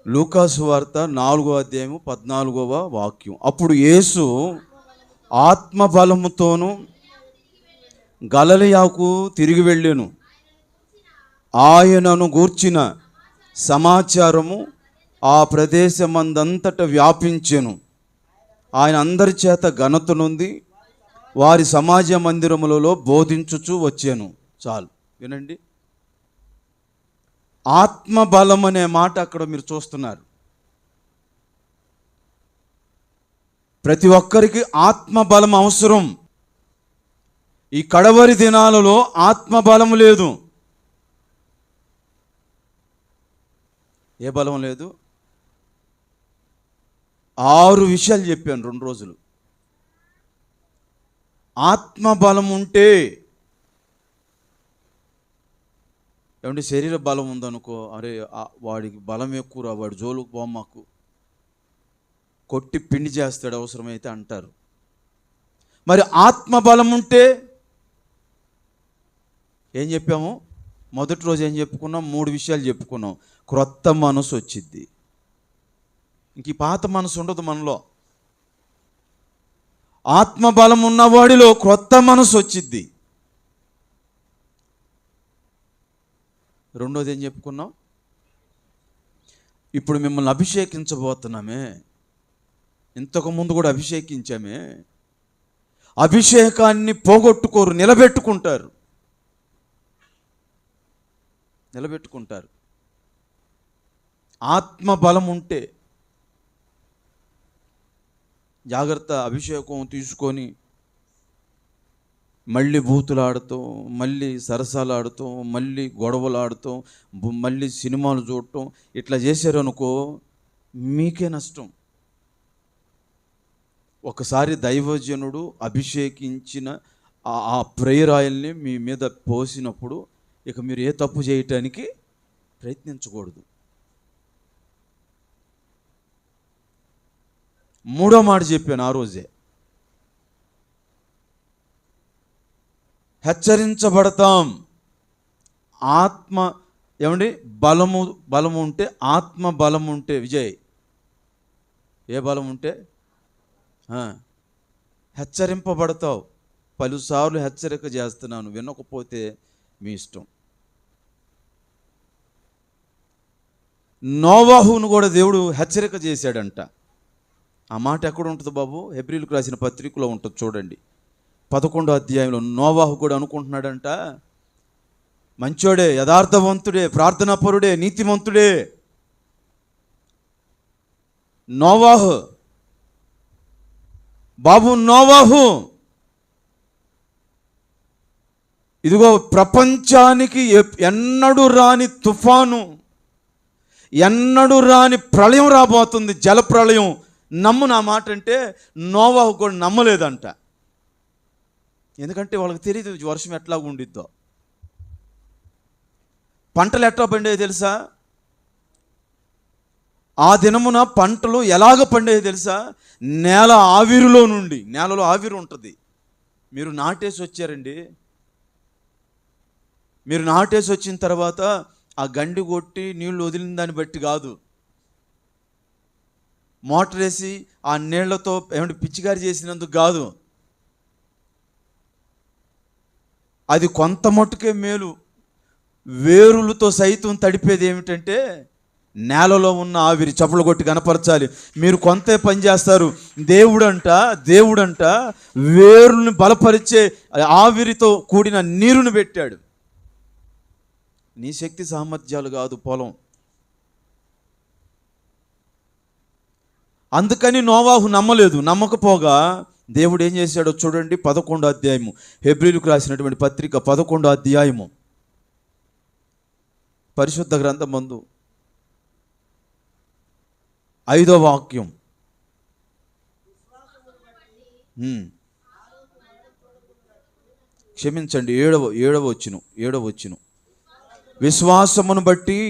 లూకాసు వార్త 4వ అధ్యాయము 14వ వాక్యం. అప్పుడు యేసు ఆత్మబలముతోనూ గలిలయకు తిరిగి వెళ్ళెను. ఆయనను గూర్చిన సమాచారము ఆ ప్రదేశమందంతట వ్యాపించెను. ఆయన అందరి చేత ఘనత నొంది వారి సమాజ మందిరములలో బోధించుచూ వచ్చాను. చాలు వినండి. ఆత్మబలం అనే మాట అక్కడ మీరు చూస్తున్నారు. ప్రతి ఒక్కరికి ఆత్మబలం అవసరం. ఈ కడవరి దినాలలో ఆత్మబలం లేదు. ఏ బలం లేదు? 6 విషయాలు చెప్పాను 2 రోజులు. ఆత్మబలం ఉంటే, ఏమంటే శరీర బలం ఉందనుకో, అరే వాడికి బలం ఎక్కువరా, వాడి జోలుకు పోమ్మకు, కొట్టి పిండి చేస్తాడు అవసరమైతే అంటారు. మరి ఆత్మబలం ఉంటే ఏం చెప్పాము? మొదటి రోజు ఏం చెప్పుకున్నాం? 3 విషయాలు చెప్పుకున్నాం. క్రొత్త మనసు వచ్చిద్ది. ఇంక పాత మనసు ఉండదు మనలో. ఆత్మబలం ఉన్నవాడిలో క్రొత్త మనసు వచ్చిద్ది. రెండోది ఏం చెప్పుకున్నాం? ఇప్పుడు మిమ్మల్ని అభిషేకించబోతున్నామే, ఇంతకుముందు కూడా అభిషేకించామే. అభిషేకాన్ని పోగొట్టుకోరు, నిలబెట్టుకుంటారు. ఆత్మబలం ఉంటే జాగ్రత్త. అభిషేకం తీసుకొని మళ్ళీ బూతులు ఆడుతాం, మళ్ళీ సరసాలు ఆడుతాం, మళ్ళీ గొడవలు ఆడుతాం, మళ్ళీ సినిమాలు చూడటం, ఇట్లా చేశారనుకో మీకే నష్టం. ఒకసారి దైవజనుడు అభిషేకించిన ఆ ప్రేయర్ ఆయిల్ని మీ మీద పోసినప్పుడు ఇక మీరు ఏ తప్పు చేయటానికి ప్రయత్నించకూడదు. 3వ మాట చెప్పాను ఆ రోజే. హెచ్చరించబడతాం. ఆత్మ ఏమండి బలము ఉంటే, ఆత్మ బలం ఉంటే, విజయ్ ఏ బలం ఉంటే హెచ్చరింపబడతావు. పలుసార్లు హెచ్చరిక చేస్తున్నాను, వినకపోతే మీ ఇష్టం. నోవాహును కూడా దేవుడు హెచ్చరిక చేశాడంట. ఆ మాట ఎక్కడ ఉంటుంది బాబు? హెబ్రీయులకు రాసిన పత్రికలో ఉంటుంది, చూడండి. 11వ అధ్యాయంలో నోవాహు కూడా అనుకుంటున్నాడంట, మంచోడే, యథార్థవంతుడే, ప్రార్థనాపరుడే, నీతిమంతుడే నోవాహు. బాబు నోవాహు, ఇదిగో ప్రపంచానికి ఎన్నడూ రాని తుఫాను, ఎన్నడూ రాని ప్రళయం రాబోతుంది, జల ప్రళయం. నమ్ము నా మాట అంటే నోవాహు కూడా నమ్మలేదంట. ఎందుకంటే వాళ్ళకి తెలియదు వర్షం ఎట్లా ఉండిద్దో, పంటలు ఎట్లా పండేవి తెలుసా? ఆ దినమున పంటలు ఎలాగ పండేవి తెలుసా? నేల ఆవిరిలో నుండి. నేలలో ఆవిరి ఉంటుంది. మీరు నాటేసి వచ్చారండి, మీరు నాటేసి వచ్చిన తర్వాత ఆ గండి కొట్టి నీళ్లు వదిలిన దాన్ని బట్టి కాదు, మోటార్ వేసి ఆ నీళ్లతో ఏమంటే పిచ్చికారి చేసినందుకు కాదు. అది కొంత మట్టుకే మేలు. వేరులతో సైతం తడిపేది ఏమిటంటే నేలలో ఉన్న ఆవిరి. చప్పలు కొట్టి కనపరచాలి. మీరు కొంతే పని చేస్తారు. దేవుడంట వేరుని బలపరిచే ఆవిరితో కూడిన నీరుని పెట్టాడు. నీ శక్తి సామర్థ్యాలు కాదు పొలం. అందుకని నోవాహు నమ్మలేదు. నమ్మకపోగా దేవుడు ఏం చేశాడో చూడండి. 11వ అధ్యాయము, హెబ్రీయులకు రాసినటువంటి పత్రిక 11వ అధ్యాయము, పరిశుద్ధ గ్రంథమందు 5వ వాక్యం. క్షమించండి, 7వ వచనం. విశ్వాసమును బట్టి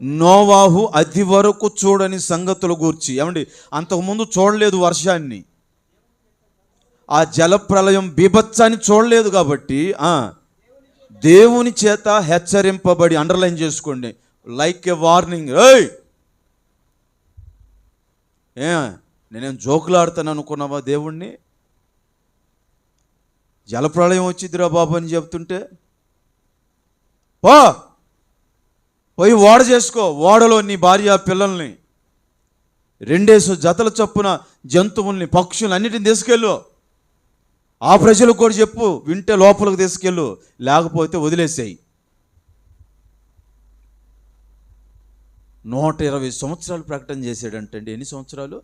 నోవాహు అది వరకు చూడని సంగతుల గూర్చి. ఏమండి, అంతకుముందు చూడలేదు వర్షాన్ని, ఆ జల ప్రళయం బీభత్సాన్ని చూడలేదు కాబట్టి దేవుని చేత హెచ్చరింపబడి, అండర్లైన్ చేసుకోండి, లైక్ ఎ వార్నింగ్. ఏయ్, నేనేం జోకులాడుతాను అనుకున్నావా దేవుణ్ణి? జలప్రళయం వచ్చిద్దిరా బాబు అని చెప్తుంటే, పోయి ఓడ చేసుకో, ఓడలో నీ భార్య పిల్లల్ని 2 జతల చొప్పున జంతువుల్ని పక్షుల్ని అన్నిటిని తీసుకెళ్ళు. ఆ ప్రజలకు కూడా చెప్పు, వింటే లోపలికి తీసుకెళ్ళు, లేకపోతే వదిలేసేయి. 120 సంవత్సరాలు ప్రకటన చేశాడంటండి. ఎన్ని సంవత్సరాలు?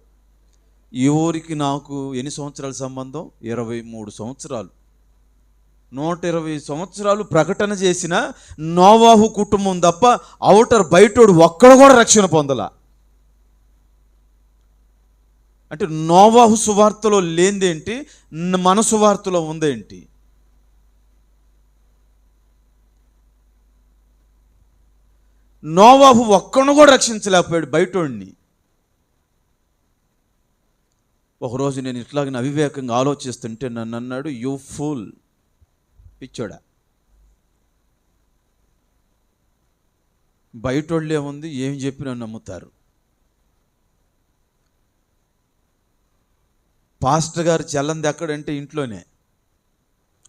ఈ ఊరికి నాకు ఎన్ని సంవత్సరాల సంబంధం? 23 సంవత్సరాలు. 120 సంవత్సరాలు ప్రకటన చేసిన నోవాహు కుటుంబం తప్ప అవుటర్ బయటోడు ఒక్కడు కూడా రక్షణ పొందల. అంటే నోవాహు సువార్తలో లేనిదేంటి, మన సువార్తలో ఉందేంటి? నోవాహు ఒక్కను కూడా రక్షించలేకపోయాడు బయటోడిని. ఒకరోజు నేను ఇట్లాగ అవివేకంగా ఆలోచిస్తుంటే నన్ను అన్నాడు, యూ ఫూల్, పిచ్చోడా, బయటోళ్ళు ఏముంది, ఏం చెప్పినా నమ్ముతారు. పాస్టర్ గారు చెల్లంది ఎక్కడంటే ఇంట్లోనే.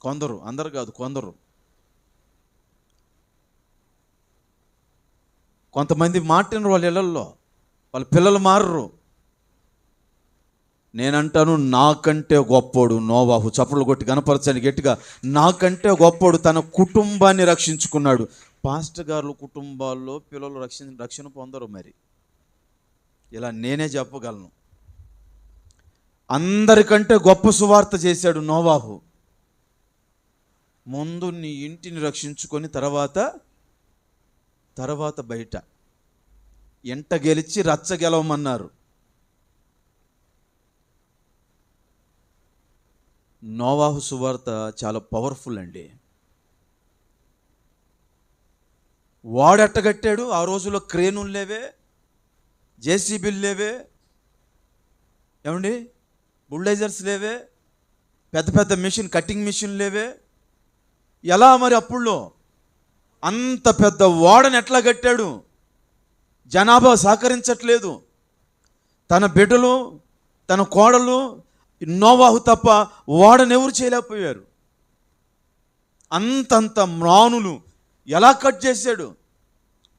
కొందరు, అందరు కాదు, కొందరు. కొంతమంది మాటినరు వాళ్ళ ఇళ్ళల్లో, వాళ్ళ పిల్లలు మారరు. నేనంటాను, నాకంటే గొప్పోడు నోవాహు. చప్పట్లు కొట్టి కనపరచని గట్టిగా, నాకంటే గొప్పోడు తన కుటుంబాన్ని రక్షించుకున్నాడు. పాస్టర్ గారు కుటుంబాల్లో పిల్లలు రక్షణ పొందరు. మరి ఇలా నేనే చెప్పగలను. అందరికంటే గొప్ప సువార్త చేశాడు నోవాహు. ముందు నీ ఇంటిని రక్షించుకొని తర్వాత బయట. ఎంట గెలిచి రచ్చ గెలవమన్నారు. నోవాహు సువార్త చాలా పవర్ఫుల్ అండి. వాడెట్టగట్టాడు? ఆ రోజుల్లో క్రేనులు లేవే, జేసీబీలు లేవే, ఏమండి, బుల్డైజర్స్ లేవే, పెద్ద పెద్ద మిషన్, కటింగ్ మిషన్ లేవే. ఎలా మరి అప్పుల్లో అంత పెద్ద ఓడని ఎట్లా కట్టాడు? జనాభా సహకరించట్లేదు. తన బిడ్డలు, తన కోడలు, నోవాహు తప్ప ఓడనెవరు చేయలేకపోయారు. అంతంత మ్రానులు ఎలా కట్ చేశాడు?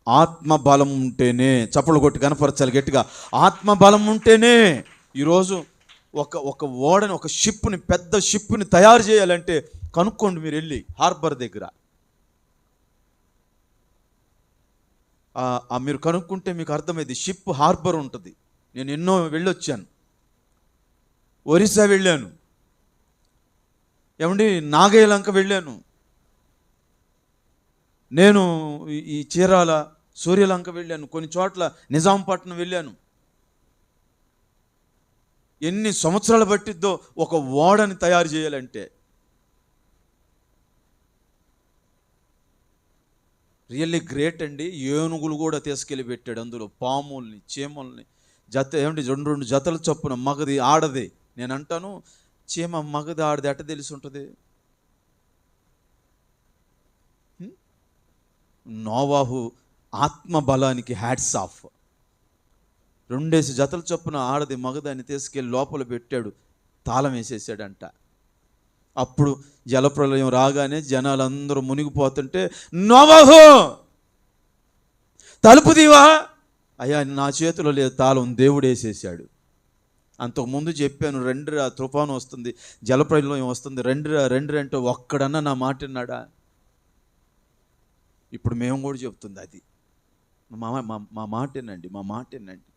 ఆత్మబలం ఉంటేనే. చప్పలు కొట్టి కనపరచాలి గట్టిగా, ఆత్మబలం ఉంటేనే. ఈరోజు ఒక ఓడని, ఒక షిప్ని, పెద్ద షిప్ని తయారు చేయాలంటే కనుక్కోండి మీరు వెళ్ళి హార్బర్ దగ్గర. మీరు కనుక్కుంటే మీకు అర్థమైంది. షిప్ హార్బర్ ఉంటుంది. నేను ఎన్నో వెళ్ళొచ్చాను. ఒరిస్సా వెళ్ళాను, ఏమండి, నాగయ్యలంక వెళ్ళాను, నేను ఈ చీరాల సూర్యలంక వెళ్ళాను, కొన్ని చోట్ల నిజాంపట్నం వెళ్ళాను. ఎన్ని సంవత్సరాలు పట్టిద్దో ఒక ఓడని తయారు చేయాలంటే. రియల్లీ గ్రేట్ అండి. ఏనుగులు కూడా తీసుకెళ్ళి పెట్టాడు అందులో, పాముల్ని, చీమల్ని, జత, ఏమండి, 2 జతల చొప్పున, మగది ఆడది. నేను అంటాను, చీమ మగది ఆడది ఎట్ట తెలిసి ఉంటుంది? నోవాహు ఆత్మబలానికి హ్యాట్స్ ఆఫ్. 2 జతల చొప్పున ఆడది మగదాన్ని తీసుకెళ్ళి లోపల పెట్టాడు, తాళం వేసేసాడంట. అప్పుడు జలప్రలయం రాగానే జనాలందరూ మునిగిపోతుంటే, నోవాహు తలుపు దీవా? అయ్యా, నా చేతిలో లేదు తాళం, దేవుడు వేసేసాడు. అంతకుముందు చెప్పాను, రండిరా, తుఫాను వస్తుంది, జలప్రలయం వస్తుంది, రండిరా అంటే ఒక్కడన్నా నా మాట విన్నాడా? ఇప్పుడు మేము కూడా చెప్తుంది అది, మా మాట వినండి, మా మాట వినండి.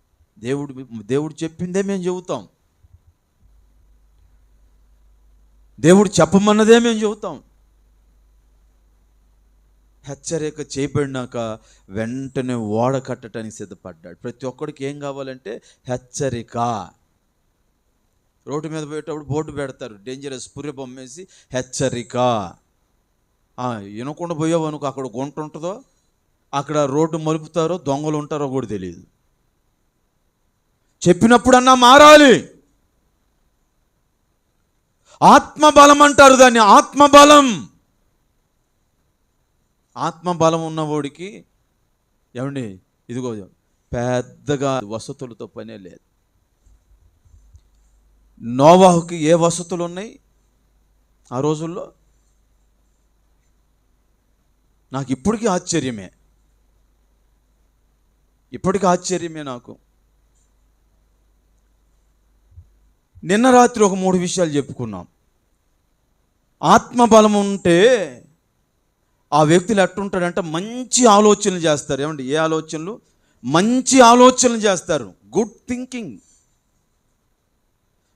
దేవుడు చెప్పిందే మేము చెబుతాం, దేవుడు చెప్పమన్నదే మేము చెబుతాం. హెచ్చరిక చేయబడినాక వెంటనే ఓడ కట్టడానికి సిద్ధపడ్డాడు. ప్రతి ఒక్కడికి ఏం కావాలంటే హెచ్చరిక. రోడ్డు మీద పోయేటప్పుడు బోర్డు పెడతారు, డేంజరస్, పుర్రె బొమ్మేసి హెచ్చరిక. వినకుండా పోయావు అనుకో, అక్కడ గుంట ఉంటుందో, అక్కడ రోడ్డు మలుపుతారో, దొంగలు ఉంటారో కూడా తెలియదు. చెప్పినప్పుడన్నా మారాలి. ఆత్మబలం అంటారు దాన్ని, ఆత్మబలం. ఆత్మబలం ఉన్నవాడికి ఏమండి, ఇదిగో పెద్దగా వసతులతో పనే లేదు. నోవాహుకి ఏ వసతులు ఉన్నాయి ఆ రోజుల్లో? నాకు ఇప్పటికీ ఆశ్చర్యమే నాకు. నిన్న రాత్రి ఒక 3 విషయాలు చెప్పుకున్నాం. ఆత్మబలం ఉంటే ఆ వ్యక్తులు ఎట్టుంటాడంటే మంచి ఆలోచనలు చేస్తారు. ఏమండి, ఏ ఆలోచనలు? మంచి ఆలోచనలు చేస్తారు. గుడ్ థింకింగ్,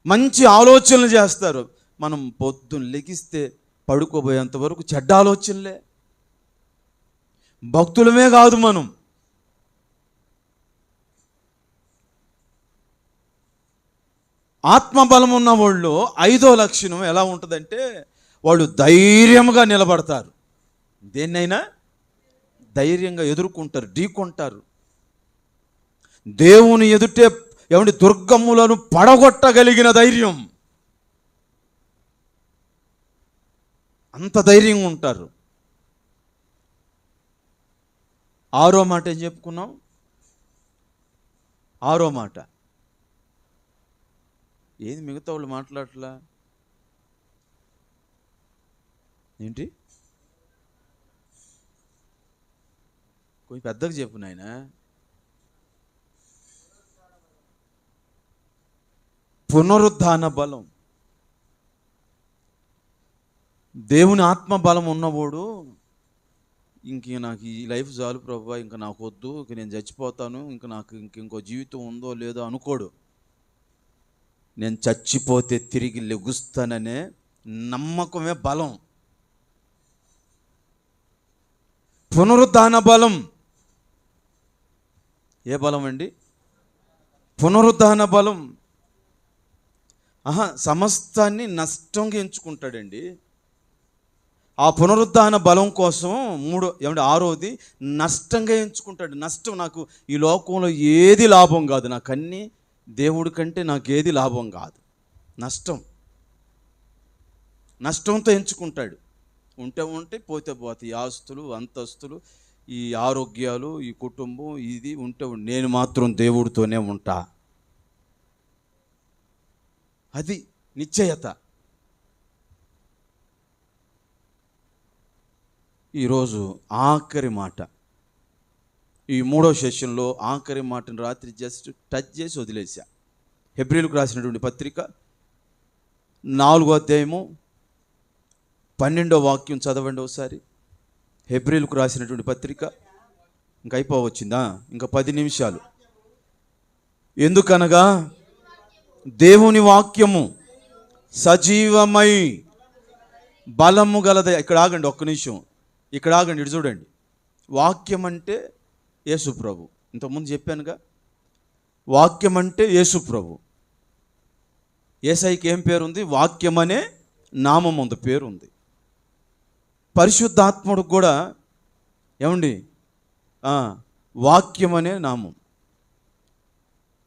మంచి ఆలోచనలు చేస్తారు. మనం పొద్దున్న లెగిస్తే పడుకోబోయేంత వరకు చెడ్డ ఆలోచనలే. భక్తులమే కాదు మనం. ఆత్మబలం ఉన్న వాళ్ళు 5వ లక్షణం ఎలా ఉంటుందంటే వాళ్ళు ధైర్యంగా నిలబడతారు. దేన్నైనా ధైర్యంగా ఎదుర్కొంటారు, ఢీకొంటారు. దేవుని ఎదుటే ఏమంటే దుర్గమ్ములను పడగొట్టగలిగిన ధైర్యం, అంత ధైర్యంగా ఉంటారు. 6వ మాట ఏం చెప్పుకున్నాం? 6వ మాట ఏది? మిగతా వాళ్ళు మాట్లాడట్లా ఏంటి? కొంచెం పెద్దగా చెప్పు నాయన. పునరుద్ధాన బలం. దేవుని ఆత్మ బలం ఉన్నవాడు ఇంక నాకు ఈ లైఫ్ చాలు ప్రభువా, ఇంకా నాకు వద్దు, ఇంక నేను చచ్చిపోతాను, ఇంక నాకు ఇంకో జీవితం ఉందో లేదో అనుకోడు. నేను చచ్చిపోతే తిరిగి లెగుస్తాననే నమ్మకమే బలం. పునరుద్ధాన బలం. ఏ బలం అండి? పునరుద్ధాన బలం. సమస్తాన్ని నష్టంగా ఎంచుకుంటాడండి. ఆ పునరుద్ధాన బలం కోసం 6వది నష్టంగా ఎంచుకుంటాడు. నష్టం, నాకు ఈ లోకంలో ఏది లాభం కాదు, నాకు అన్నీ దేవుడి కంటే నాకు ఏది లాభం కాదు. నష్టంతో ఎంచుకుంటాడు. ఉంటే పోతే పోతే ఈ ఆస్తులు, అంతస్తులు, ఈ ఆరోగ్యాలు, ఈ కుటుంబం, ఇది ఉంటే నేను మాత్రం దేవుడితోనే ఉంటా. అది నిశ్చయత. ఈరోజు ఆఖరి మాట, ఈ 3వ సెషన్లో ఆఖరి మాటను రాత్రి జస్ట్ టచ్ చేసి వదిలేశా. హెబ్రీలకు రాసినటువంటి పత్రిక 4వ అధ్యాయము 12వ వాక్యం చదవండి ఒకసారి. హెబ్రీలకు రాసినటువంటి పత్రిక. ఇంకా అయిపోవచ్చిందా? ఇంకా 10 నిమిషాలు. ఎందుకనగా దేవుని వాక్యము సజీవమై బలము గలదే. ఇక్కడ ఆగండి, ఒక్క నిమిషం. ఇక్కడ ఆగండి, ఇటు చూడండి. వాక్యం అంటే యేసు ప్రభు. ఇంతకుముందు చెప్పానుగా, వాక్యం అంటే యేసు ప్రభు. యేసయ్యకి ఏం పేరుంది? వాక్యం అనే నామం ఉంది, పేరుంది. పరిశుద్ధాత్ముడికి కూడా ఏమండి వాక్యం అనే నామం.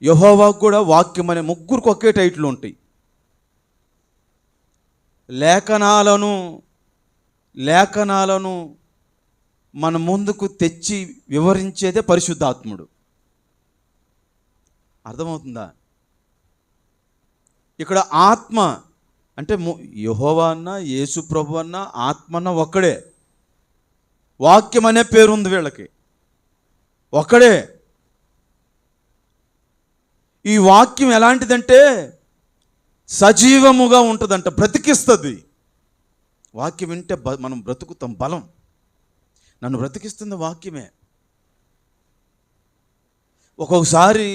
యెహోవాకు కూడా వాక్యం అనే, ముగ్గురికి ఒకే టైటిల్ ఉంటాయి. లేఖనాలను మన ముందుకు తెచ్చి వివరించేదే పరిశుద్ధాత్ముడు. అర్థమవుతుందా? ఇక్కడ ఆత్మ అంటే యెహోవా అన్న, యేసు ప్రభు అన్న, ఆత్మ అన్న ఒక్కడే. వాక్యం అనే పేరుంది వీళ్ళకి, ఒక్కడే. ఈ వాక్యం ఎలాంటిదంటే సజీవముగా ఉంటుందంట, బ్రతికిస్తుంది. వాక్యం వింటే మనం బ్రతుకుతాం. బలం. నన్ను బ్రతికిస్తుంది వాక్యమే. ఒక్కొక్కసారి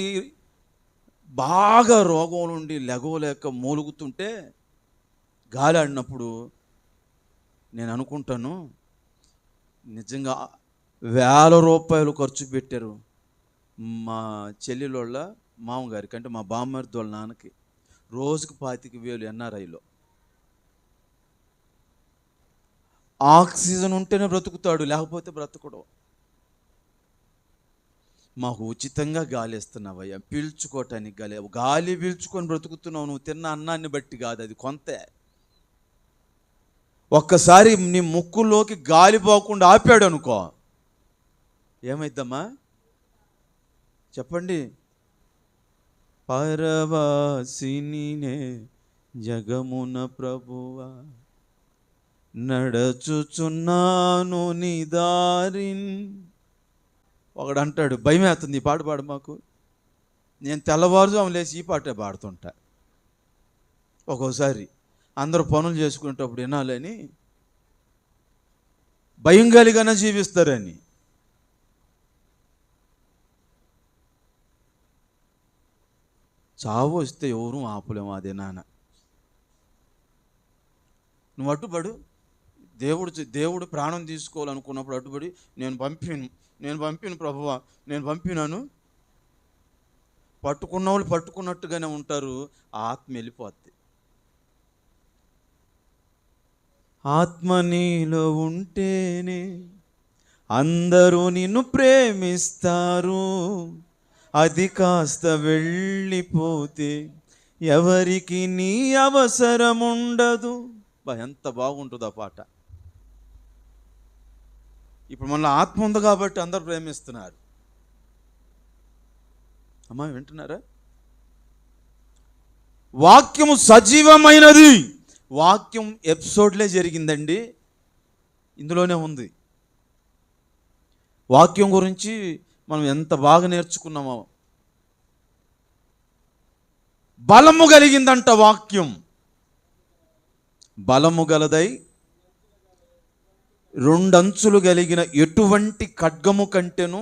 బాగా రోగం నుండి లెగవలేక మూలుగుతుంటే, గాలి ఆడినప్పుడు నేను అనుకుంటాను, నిజంగా వేల రూపాయలు ఖర్చు పెట్టారు మా చెల్లెలోళ్ళ మామగారికి, అంటే మా బామ్మర్ది వాళ్ళ నాన్నకి, రోజుకు 25,000 NRIలో. ఆక్సిజన్ ఉంటేనే బ్రతుకుతాడు, లేకపోతే బ్రతకడు. మాకు ఉచితంగా గాలి ఇస్తున్నావయ్యా, పీల్చుకోవటానికి గాలి పీల్చుకొని బ్రతుకుతున్నావు. నువ్వు తిన్న అన్నాన్ని బట్టి కాదు, అది కొంతే. ఒక్కసారి నీ ముక్కులోకి గాలి పోకుండా ఆపాడు అనుకో, ఏమైద్దమ్మా చెప్పండి? పరవాసినినే జగమున ప్రభువా, నడచుచున్నాను నీ దారిన్. ఒకడు అంటాడు, భయం వేస్తుంది ఈ పాట పాడు మాకు. నేను తెల్లవారుజాము లేచి ఈ పాటే పాడుతుంటా. ఒక్కోసారి అందరూ పనులు చేసుకునేటప్పుడు వినాలని, భయం కలిగానే జీవిస్తారని. చావు వస్తే ఎవరు ఆపులేము, అదే నాన్న. నువ్వు అడ్డుపడు. దేవుడు ప్రాణం తీసుకోవాలనుకున్నప్పుడు అడ్డుపడి, నేను పంపిను ప్రభువా, నేను పంపినాను. పట్టుకున్న వాళ్ళు పట్టుకున్నట్టుగానే ఉంటారు, ఆత్మ వెళ్ళిపోద్ది. ఆత్మ నీలో ఉంటేనే అందరూ నిన్ను ప్రేమిస్తారు, అది కాస్త వెళ్ళిపోతే ఎవరికి నీ అవసరం ఉండదు. ఎంత బాగుంటుంది ఆ పాట. ఇప్పుడు మళ్ళీ ఆత్మ ఉంది కాబట్టి అందరు ప్రేమిస్తున్నారు. అమ్మా వింటున్నారా? వాక్యము సజీవమైనది. వాక్యం ఎపిసోడ్లే జరిగిందండి, ఇందులోనే ఉంది. వాక్యం గురించి మనం ఎంత బాగా నేర్చుకున్నామో. బలము కలిగిందంట వాక్యం. బలము గలదై రెండంచులు కలిగిన ఎటువంటి ఖడ్గము కంటేను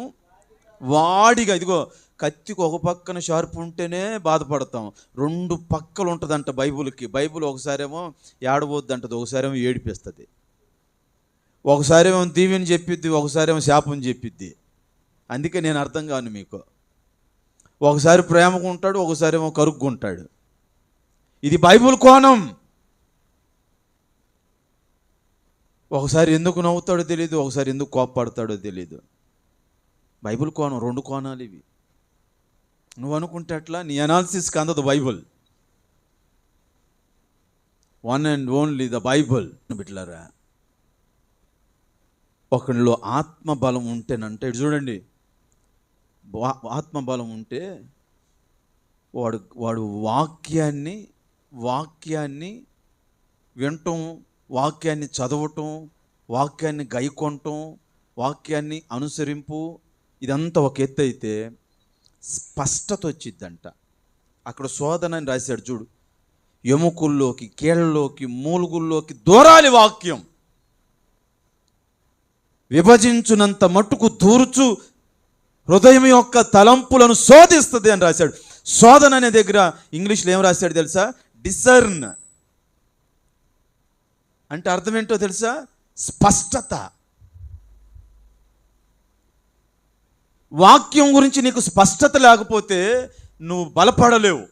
వాడిగా. ఇదిగో కత్తికి ఒక పక్కన షార్ప్ ఉంటేనే బాధపడతాం, రెండు పక్కలు ఉంటుందంట బైబుల్కి. బైబుల్ ఒకసారేమో ఏడబోద్ది అంటది, ఒకసారేమో ఏడిపిస్తుంది, ఒకసారేమో దీవెని చెప్పిద్ది, ఒకసారేమో శాపం చెప్పిద్ది. అందుకే నేను అర్థం కాను మీకు. ఒకసారి ప్రేమకు ఉంటాడు, ఒకసారేమో కరుగ్గుంటాడు. ఇది బైబుల్ కోణం. ఒకసారి ఎందుకు నవ్వుతాడో తెలియదు, ఒకసారి ఎందుకు కోప్పడతాడో తెలియదు. బైబుల్ కోణం, రెండు కోణాలు ఇవి. నువ్వు అనుకుంటే అట్లా, నీ అనాలిసిస్కి అందదు Bible. One and only the Bible. బిడ్డలారా, ఒకరిలో ఆత్మబలం ఉంటేనంటే, ఇటు చూడండి, ఆత్మబలం ఉంటే వాడు వాక్యాన్ని వినటం, వాక్యాన్ని చదవటం, వాక్యాన్ని గైకొనటం, వాక్యాన్ని అనుసరింపు, ఇదంతా ఒక ఎత్తు అయితే స్పష్టత వచ్చిద్దంట. అక్కడ శోధన అని రాశాడు చూడు. ఎముకల్లోకి, కీళ్ళలోకి, మూలుగుల్లోకి దూరాలి వాక్యం, విభజించునంత మట్టుకు దూర్చు హృదయం యొక్క తలంపులను శోధిస్తుంది అని రాశాడు. శోధన అనే దగ్గర ఇంగ్లీష్లో ఏం రాశాడు తెలుసా? డిసర్న్ అంటే అర్థం ఏంటో తెలుసా? స్పష్టత. వాక్యం గురించి నీకు స్పష్టత లేకపోతే నువ్వు బలపడలేవు.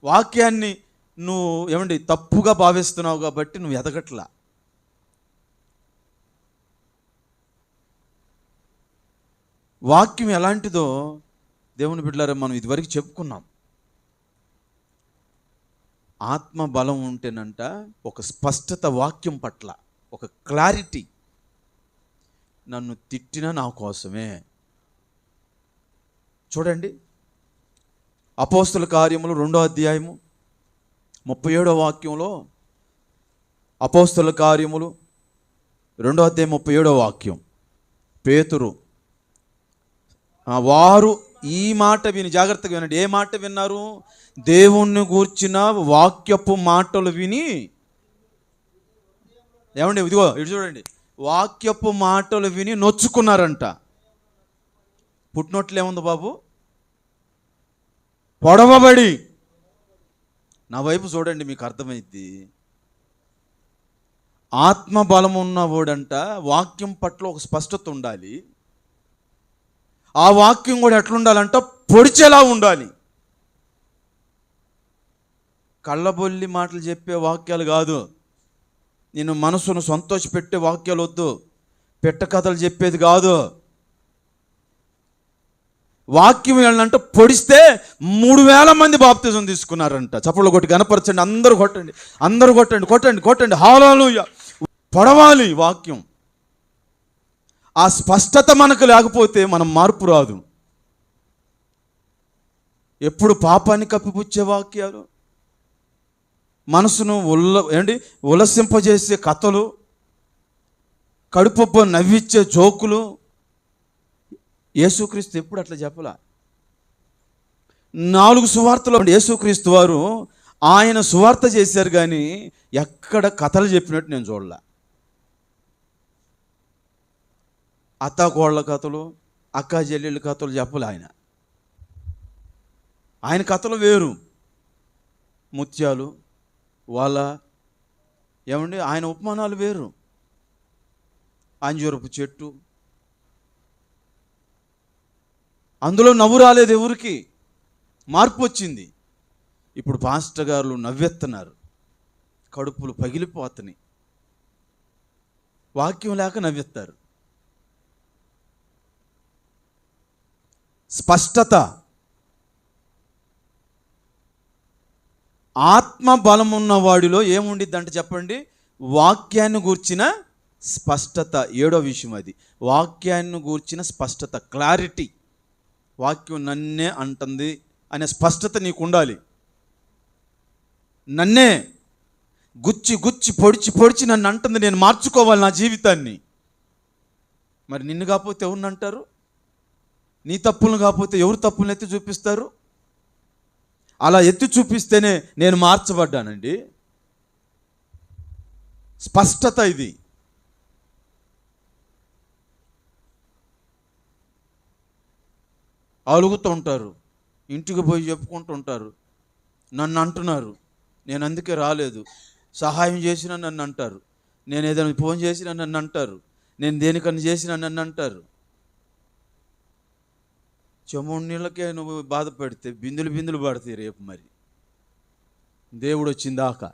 వాక్యాన్ని నువ్వు తప్పుగా భావిస్తున్నావు కాబట్టి నువ్వు ఎదగట్లా. వాక్యం ఎలాంటిదో దేవుని బిడ్డలారా మనం ఇదివరకు చెప్పుకున్నాం. ఆత్మ బలం ఉంటేనంట ఒక స్పష్టత వాక్యం పట్ల, ఒక క్లారిటీ. నన్ను తిట్టినా నా కోసమే. చూడండి, అపోస్తుల కార్యములు 2వ అధ్యాయము 37వ వాక్యంలో, అపోస్తుల కార్యములు 2వ అధ్యాయం 37వ వాక్యం, పేతురు వారు ఈ మాట విని, జాగ్రత్తగా వినండి, ఏ మాట విన్నారు? దేవుణ్ణి గూర్చిన వాక్యపు మాటలు విని. ఏమండి, ఇదిగో ఇటు చూడండి, వాక్యపు మాటలు విని నొచ్చుకున్నారంట. పుట్టినట్లు ఏముంది బాబు? పొడవబడి. నా వైపు చూడండి, మీకు అర్థమైద్ది. ఆత్మ బలం ఉన్నవాడంట వాక్యం పట్ల ఒక స్పష్టత ఉండాలి. ఆ వాక్యం కూడా ఎట్లుండాలంట? పొడిచేలా ఉండాలి. కళ్ళబొల్లి మాటలు చెప్పే వాక్యాలు కాదు, నేను మనసును సంతోషపెట్టే వాక్యాలు వద్దు, పెట్ట కథలు చెప్పేది కాదు. వాక్యం ఏంటంటే పొడిస్తే 3000 మంది బాప్తిజం తీసుకున్నారంట. చప్పట్లు కొట్టి కనపరచండి, అందరూ కొట్టండి, అందరూ కొట్టండి, కొట్టండి, కొట్టండి, హల్లెలూయా. పొడవాలి వాక్యం. ఆ స్పష్టత మనకు లేకపోతే మనం మార్పు రాదు. ఎప్పుడు పాపాన్ని కప్పిపుచ్చే వాక్యాలు, మనసును ఉల్లసింపజేసే కథలు, కడుపు నవ్విచ్చే జోకులు యేసుక్రీస్తు ఎప్పుడు అట్లా చెప్పలా. 4 సువార్తలు యేసుక్రీస్తు వారు ఆయన సువార్త చేశారు, కానీ ఎక్కడ కథలు చెప్పినట్టు నేను చూడలే. అత్తాకోళ్ళ కథలు, అక్కా చెల్లెళ్ళ కథలు చెప్పలే ఆయన. ఆయన కథలు వేరు. ముత్యాలు, వాళ్ళ ఆయన ఉపమానాలు వేరు. అంజూరపు చెట్టు, అందులో నవ్వు రాలేదు, ఎవరికి మార్పు వచ్చింది. ఇప్పుడు పాస్టర్ గారు నవ్వెత్తున్నారు, కడుపులు పగిలిపోతున్నాయి. వాక్యం లేక నవ్వెత్తారు. స్పష్టత, ఆత్మ బలమున్న వాడిలో ఏముండిద్దంటే చెప్పండి, వాక్యాన్ని గూర్చిన స్పష్టత. 7వ విషయం అది, వాక్యాన్ని గూర్చిన స్పష్టత, క్లారిటీ. వాక్యం నన్నే అంటుంది అనే స్పష్టత నీకు ఉండాలి. నన్నే గుచ్చి గుచ్చి పొడిచి పొడిచి నన్ను అంటుంది, నేను మార్చుకోవాలి నా జీవితాన్ని. మరి నిన్ను కాకపోతే ఎవరిని అంటారు? నీ తప్పులను కాకపోతే ఎవరు తప్పులను ఎత్తి చూపిస్తారు? అలా ఎత్తి చూపిస్తేనే నేను మార్చబడ్డానండి. స్పష్టత ఇది. అలుగుతూ ఉంటారు, ఇంటికి పోయి చెప్పుకుంటూ ఉంటారు, నన్ను అంటున్నారు, నేను అందుకే రాలేదు, సహాయం చేసినా నన్ను అంటారు, నేను ఏదైనా ఫోన్ చేసినా నన్ను అంటారు, నేను దేనికన్నా చేసినా నన్ను అంటారు. చెముడు నీళ్ళకే నువ్వు బాధపడితే బిందులు బిందులు పడతాయి రేపు. మరి దేవుడు వచ్చిందాకా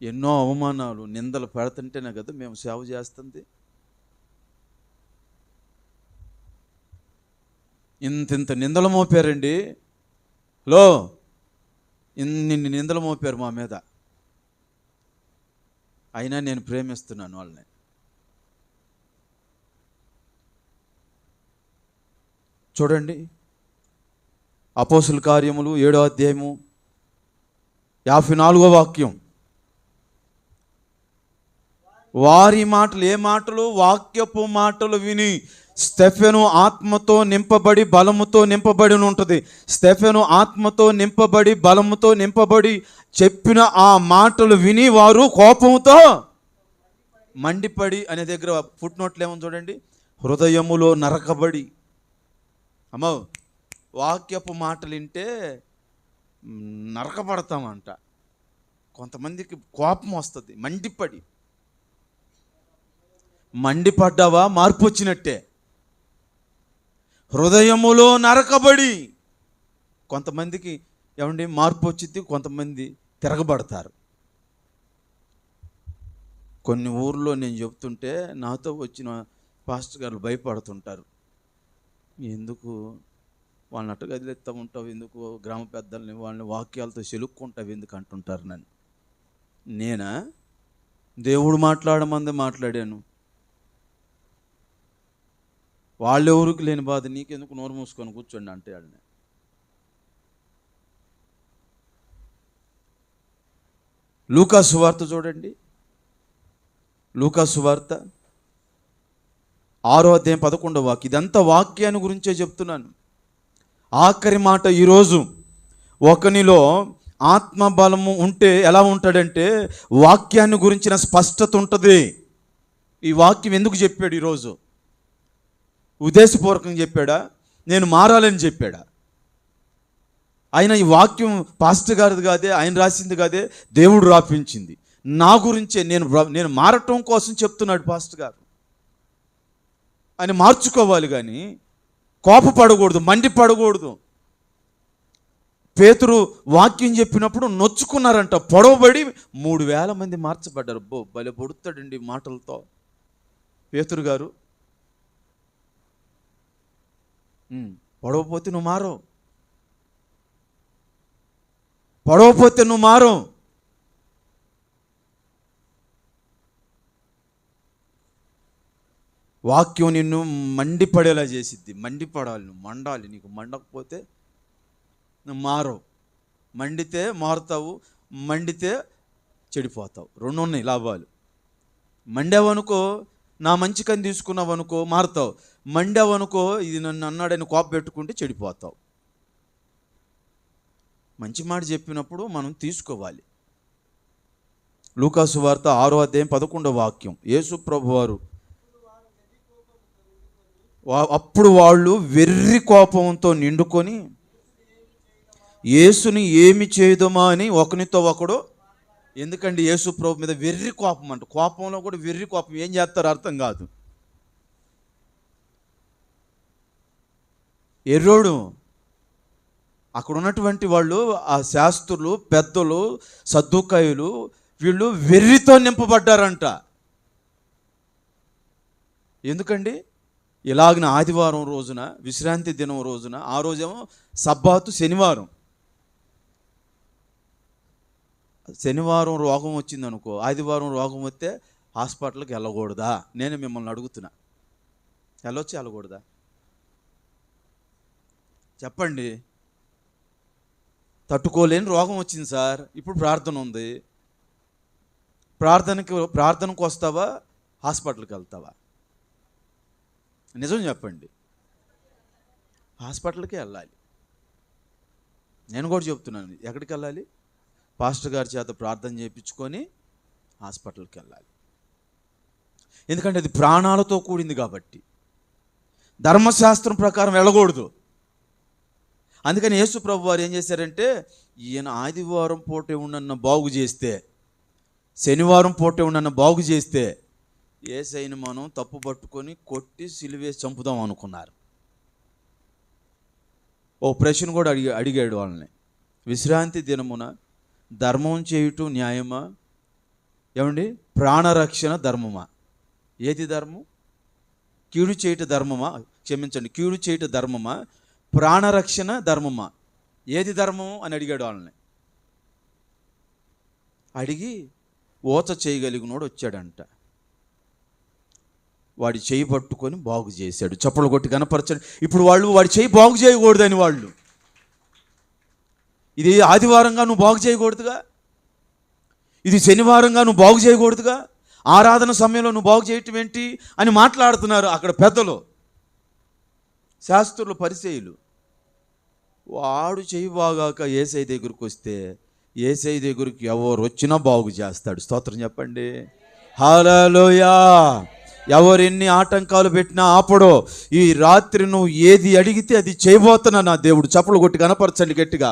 ఎన్నో అవమానాలు, నిందలు పెడుతుంటేనే కదా మేము సేవ చేస్తుంది. ఇంత నిందలు మోపారండి, ఇన్ని నిందలు మోపారు మా మీద. అయినా నేను ప్రేమిస్తున్నాను వాళ్ళని. చూడండి, అపోస్తుల కార్యములు 7వ అధ్యాయము 54వ వాక్యం. వారి మాటలు, ఏ మాటలు? వాక్యపు మాటలు విని స్టెఫెను ఆత్మతో నింపబడి బలముతో నింపబడి ఉంటుంది. స్టెఫెను ఆత్మతో నింపబడి బలముతో నింపబడి చెప్పిన ఆ మాటలు విని వారు కోపంతో మండిపడి అనే దగ్గర ఫుట్ నోట్లు ఏమని చూడండి, హృదయములో నరకబడి. అమ్మో, వాక్యపు మాటలు వింటే నరకబడతామంట. కొంతమందికి కోపం వస్తుంది, మండిపడ్డావా మార్పు వచ్చినట్టే. హృదయములో నరకబడి. కొంతమందికి మార్పు వచ్చింది, కొంతమంది తిరగబడతారు. కొన్ని ఊర్లో నేను చెప్తుంటే నాతో వచ్చిన పాస్టర్ గారు భయపడుతుంటారు, ఎందుకు వాళ్ళని అట్టు గదిలేస్తూ ఉంటావు, ఎందుకు గ్రామ పెద్దల్ని వాళ్ళని వాక్యాలతో చెలుక్కుంటావు ఎందుకు అంటుంటారు నన్ను. నేనా దేవుడు మాట్లాడమందే మాట్లాడాను. వాళ్ళెవరికి లేని బాధ నీకెందుకు, నోరు మూసుకొని కూర్చోండి అంటే వాళ్ళని. లూకా సువార్త చూడండి, లూకా సువార్త 6వ అధ్యాయం 11వ వాక్యం. ఇదంతా వాక్యాన్ని గురించే చెప్తున్నాను. ఆఖరి మాట ఈరోజు, ఒకనిలో ఆత్మబలము ఉంటే ఎలా ఉంటాడంటే వాక్యాన్ని గురించిన స్పష్టత ఉంటుంది. ఈ వాక్యం ఎందుకు చెప్పాడు ఈరోజు? ఉద్దేశపూర్వకంగా చెప్పాడా? నేను మారాలని చెప్పాడా? ఆయన ఈ వాక్యం పాస్టర్ గారిది కాదే, ఆయన రాసింది కాదే, దేవుడు రాపించింది. నా గురించే, నేను మారటం కోసం చెప్తున్నాడు పాస్టర్ గారు. ఆయన మార్చుకోవాలి, కానీ కోపపడకూడదు, మండిపడకూడదు. పేతురు వాక్యం చెప్పినప్పుడు నొచ్చుకున్నారంట, పొడవబడి 3000 మంది మార్చబడ్డారు. భలే పొడుతాడండి మాటలతో పేతురు గారు. పొడవపోతే నువ్వు మారవు, పొడవపోతే నువ్వు మారవు. వాక్యం నిన్ను మండిపడేలా చేసిద్ది. మండిపడాలి, నువ్వు మండాలి. నీకు మండకపోతే నువ్వు మారవు. మండితే మారుతావు, మండితే చెడిపోతావు. రెండు ఉన్నాయి లాభాలు. మండావనుకో, నా మంచికని తీసుకున్నావు అనుకో మారుతావు. మండావనుకో, ఇది నన్ను అన్నాడని కోప పెట్టుకుంటే చెడిపోతావు. మంచి మాట చెప్పినప్పుడు మనం తీసుకోవాలి. లూకాసు వార్త 6వ అధ్యాయం 11వ వాక్యం. యేసు ప్రభువారు అప్పుడు వాళ్ళు వెర్రి కోపంతో నిండుకొని యేసుని ఏమి చేయదమా అని ఒకనితో ఒకడు. ఎందుకండి యేసు ప్రభు మీద వెర్రి కోపం అంట. కోపంలో కూడా వెర్రి కోపం. ఏం చేస్తారో అర్థం కాదు. ఎర్రోడు. అక్కడ ఉన్నటువంటి వాళ్ళు, ఆ శాస్త్రులు, పెద్దలు, సద్దుకాయులు, వీళ్ళు వెర్రితో నింపబడ్డారంట. ఎందుకండి? ఇలాగిన ఆదివారం రోజున, విశ్రాంతి దినం రోజున, ఆ రోజేమో సబ్బాతు శనివారం. శనివారం రోగం వచ్చింది అనుకో, ఆదివారం రోగం వస్తే హాస్పిటల్కి వెళ్ళకూడదా? నేను మిమ్మల్ని అడుగుతున్నా, వెళ్ళొచ్చి వెళ్ళకూడదా చెప్పండి. తట్టుకోలేని రోగం వచ్చింది సార్, ఇప్పుడు ప్రార్థన ఉంది. ప్రార్థనకు వస్తావా, హాస్పిటల్కి వెళ్తావా? నిజం చెప్పండి. హాస్పిటల్కి వెళ్ళాలి. నేను కూడా చెప్తున్నాను, ఎక్కడికి వెళ్ళాలి? పాస్టర్ గారి చేత ప్రార్థన చేయించుకొని హాస్పిటల్కి వెళ్ళాలి. ఎందుకంటే అది ప్రాణాలతో కూడింది కాబట్టి. ధర్మశాస్త్రం ప్రకారం వెళ్ళకూడదు. అందుకని యేసు ప్రభు వారు ఏం చేశారంటే, ఈయన ఆదివారం పూటే ఉన్నన్న బాగు చేస్తే, శనివారం పూటే ఉన్నన్న బాగు చేస్తే, యేసయ్యను మనం తప్పు పట్టుకొని కొట్టి సిలువేసి చంపుదాం అనుకున్నారు. ఓ ప్రశ్న కూడా అడిగాడు వాళ్ళని. విశ్రాంతి దినమున ధర్మం చేయుట న్యాయమా? ఏమండి? ప్రాణరక్షణ ధర్మమా? ఏది ధర్మం? కీడు చేయుట ధర్మమా? క్షమించండి, కీడు చేయుట ధర్మమా? ప్రాణరక్షణ ధర్మమా? ఏది ధర్మం అని అడిగాడు వాళ్ళని. అడిగి ఓచ చేయగలిగినోడు వచ్చాడంట. వాడి చేయి పట్టుకొని బాగు చేశాడు. చప్పలు కొట్టి కనపరచాడు. ఇప్పుడు వాళ్ళు వాడి చేయి బాగు చేయకూడదని వాళ్ళు, ఇది ఆదివారంగా నువ్వు బాగు చేయకూడదుగా, ఇది శనివారంగా నువ్వు బాగు చేయకూడదుగా, ఆరాధన సమయంలో నువ్వు బాగు చేయటం ఏంటి అని మాట్లాడుతున్నారు అక్కడ పెద్దలు, శాస్త్రులు, పరిసయ్యులు. వాడు చేయి బాగాక యేసయ్య దగ్గరికి వస్తే, యేసయ్య దగ్గరికి ఎవరు వచ్చినా బాగు చేస్తాడు. స్తోత్రం చెప్పండి. హల్లెలూయా. ఎవరెన్ని ఆటంకాలు పెట్టినా ఆపడో. ఈ రాత్రి నువ్వు ఏది అడిగితే అది చేయబోతున్నా నా దేవుడు. చప్పలు కొట్టి కనపరచండి గట్టిగా.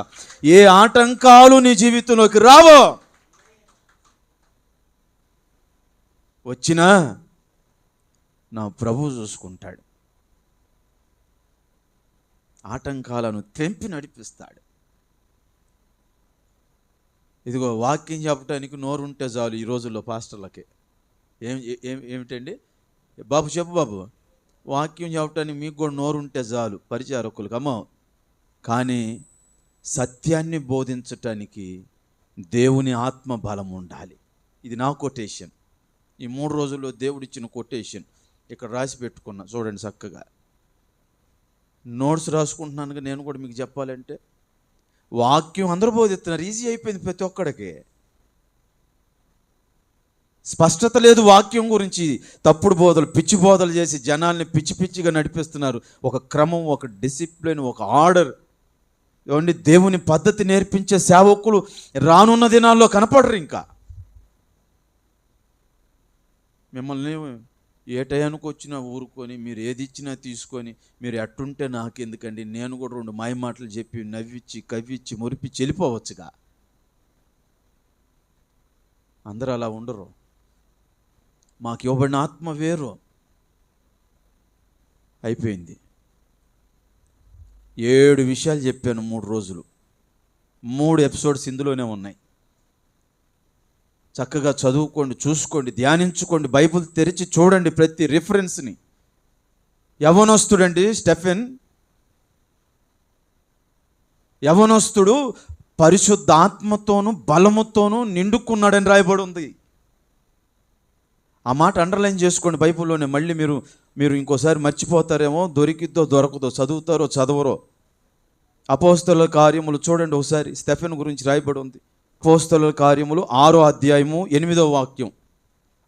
ఏ ఆటంకాలు నీ జీవితంలోకి రావో, వచ్చినా నా ప్రభువు చూసుకుంటాడు. ఆటంకాలను తెంపి నడిపిస్తాడు. ఇదిగో వాక్యం చెప్పడానికి నోరు ఉంటే చాలు ఈ రోజుల్లో పాస్టర్లకి. ఏమిటండి బాబు, చెప్పు బాబు. వాక్యం చెప్పడానికి మీకు కూడా నోరు ఉంటే చాలు పరిచారకులకు. అమ్మో, కానీ సత్యాన్ని బోధించటానికి దేవుని ఆత్మ బలం ఉండాలి. ఇది నా కొటేషన్. ఈ 3 రోజుల్లో దేవుడిచ్చిన కొటేషన్ ఇక్కడ రాసి పెట్టుకున్నా చూడండి చక్కగా. నోట్స్ రాసుకుంటున్నానుగా నేను కూడా మీకు చెప్పాలంటే. వాక్యం అందరూ బోధిస్తున్నారు, ఈజీ అయిపోయింది ప్రతి ఒక్కడికి. స్పష్టత లేదు వాక్యం గురించి. తప్పుడు బోధలు, పిచ్చి బోధలు చేసి జనాల్ని పిచ్చి పిచ్చిగా నడిపిస్తున్నారు. ఒక క్రమం, ఒక డిసిప్లిన్, ఒక ఆర్డర్. ఏమండి, దేవుని పద్ధతి నేర్పించే సేవకులు రానున్న దినాల్లో కనపడరు. ఇంకా మిమ్మల్ని ఏ టయానికి వచ్చినా ఊరుకొని, మీరు ఏది ఇచ్చినా తీసుకొని, మీరు ఎట్టుంటే నాకెందుకండి, నేను కూడా 2 మాయ మాటలు చెప్పి నవ్విచ్చి కవ్విచ్చి మురిపించి వెళ్ళిపోవచ్చుగా. అందరూ అలా ఉండరు. మాకు ఇవ్వబడిన ఆత్మ వేరు. అయిపోయింది. 7 విషయాలు చెప్పాను 3 రోజులు. 3 ఎపిసోడ్స్ ఇందులోనే ఉన్నాయి. చక్కగా చదువుకోండి, చూసుకోండి, ధ్యానించుకోండి, బైబిల్ తెరిచి చూడండి ప్రతి రిఫరెన్స్ని. యవనస్తుడండి స్టెఫెన్, యవనస్తుడు పరిశుద్ధాత్మతోనూ బలముతోనూ నిండుకున్నాడని రాయబడి ఉంది. ఆ మాట అండర్లైన్ చేసుకోండి బైబిల్లోనే. మళ్ళీ మీరు ఇంకోసారి మర్చిపోతారేమో, దొరికిద్దో దొరకదో, చదువుతారో చదవరో. అపోస్తలుల కార్యములు చూడండి ఒకసారి, స్టెఫెను గురించి రాయబడి ఉంది. అపోస్తలుల కార్యములు 6వ అధ్యాయము 8వ వాక్యం.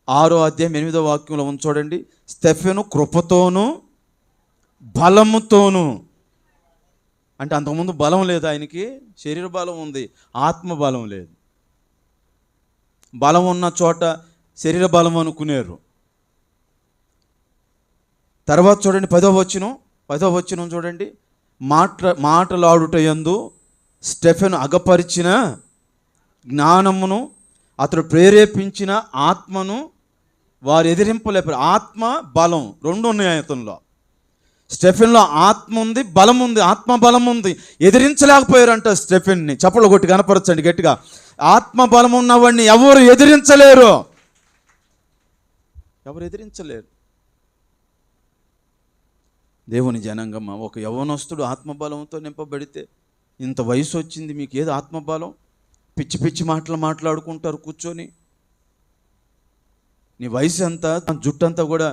6వ అధ్యాయం 8వ వాక్యంలో ఉంది చూడండి. స్టెఫెను కృపతోనూ బలముతోనూ, అంటే అంతకుముందు బలం లేదు ఆయనకి, శరీర బలం ఉంది, ఆత్మ బలం లేదు. బలం ఉన్న చోట శరీర బలం అనుకునేరు. తర్వాత చూడండి 10వ వచనం చూడండి. మాటలాడుటయందు స్టెఫెను అగపరిచిన జ్ఞానమును, అతడు ప్రేరేపించిన ఆత్మను వారు ఎదిరింపలేపారు. ఆత్మ బలం రెండు ఉన్నాయి అతనిలో. స్టెఫెన్లో ఆత్మ ఉంది, బలం ఉంది, ఆత్మ బలం ఉంది. ఎదిరించలేకపోయారంట స్టెఫెన్ని. చప్పట్లు కొట్టి కనపరచండి గట్టిగా. ఆత్మ బలం ఉన్నవాడిని ఎవరు ఎదిరించలేరు, ఎవరు ఎదిరించలేరు. దేవుని జనాంగమ్మ, ఒక యవ్వనస్తుడు ఆత్మబలంతో నింపబడితే, ఇంత వయసు వచ్చింది మీకు ఏది ఆత్మబలం? పిచ్చి పిచ్చి మాటలు మాట్లాడుకుంటారు కూర్చొని. నీ వయసు అంతా, జుట్టంతా కూడా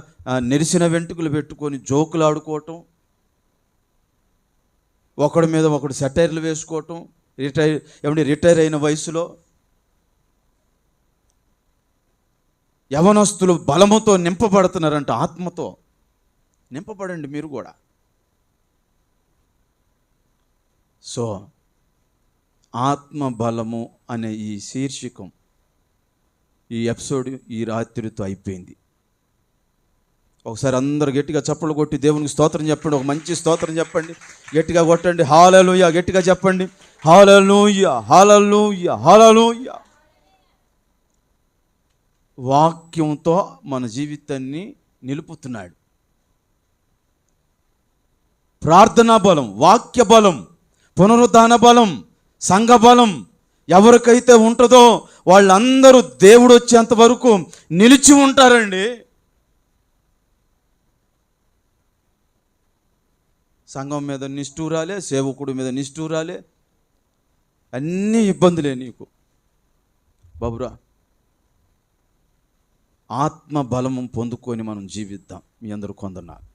నెరిసిన వెంట్రుకలు పెట్టుకొని జోకులు ఆడుకోవటం, ఒకడి మీద ఒకడు సెటైర్లు వేసుకోవటం, రిటైర్ అయిన వయసులో. యవనస్తులు బలముతో నింపబడుతున్నారంట, ఆత్మతో నింపబడండి మీరు కూడా. సో ఆత్మ బలము అనే ఈ శీర్షికం, ఈ ఎపిసోడ్ ఈ రాత్రితో అయిపోయింది. ఒకసారి అందరూ గట్టిగా చప్పట్లు కొట్టి దేవునికి స్తోత్రం చెప్పండి. ఒక మంచి స్తోత్రం చెప్పండి, గట్టిగా కొట్టండి. హల్లెలూయా, గట్టిగా చెప్పండి. హల్లెలూయా, హల్లెలూయా, హల్లెలూయా. వాక్యంతో మన జీవితాన్ని నిలుపుతున్నాడు. ప్రార్థనా బలం, వాక్య బలం, పునరుద్ధాన బలం, సంఘ బలం ఎవరికైతే ఉంటుందో వాళ్ళందరూ దేవుడు వచ్చేంత వరకు నిలిచి ఉంటారండి. సంఘం మీద నిష్ఠూరాలే, సేవకుడి మీద నిష్ఠూరాలే, అన్నీ ఇబ్బందులే నీకు బాబురా. ఆత్మ బలము పొందుకొని మనం జీవిద్దాం. మీ అందరూ కొందన్నారు.